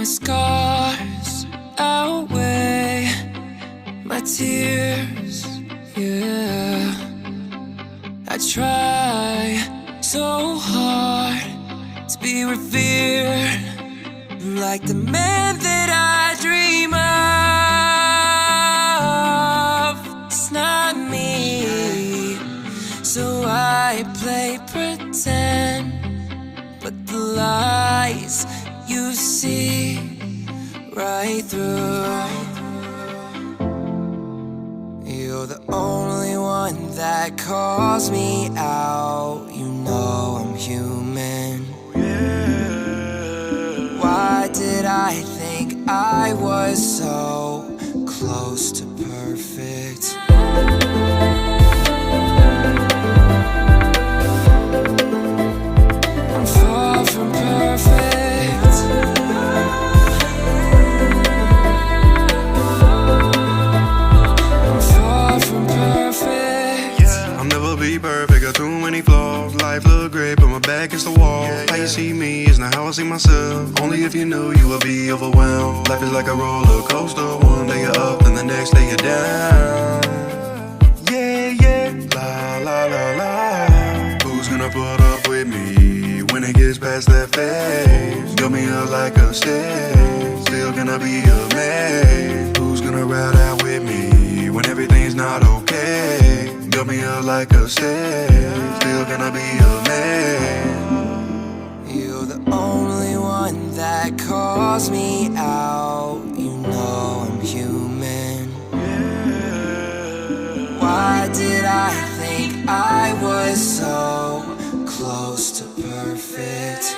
My scars outweigh my tears, yeah. I try so hard to be revered, like the man that I dream of. It's not me, so I play pretend, but the lies you see right through. You're the only one that calls me out. You know I'm human. Why did I think I was so close to perfect? I'm far from perfect. Perfect, got too many flaws. Life look great, but my back against the wall. How you see me is not how I see myself. Only if you knew, you would be overwhelmed. Life is like a roller coaster. One day you're up, then the next day you're down. Yeah, yeah, la la la la. Who's gonna put up with me when it gets past that phase? Build me up like a stage, still gonna be amazed. Who's gonna ride out with me when everything's not okay? Build me up like a stage, still gonna be amazed. You're the only one that calls me out. You know I'm human. Why did I think I was so close to perfect?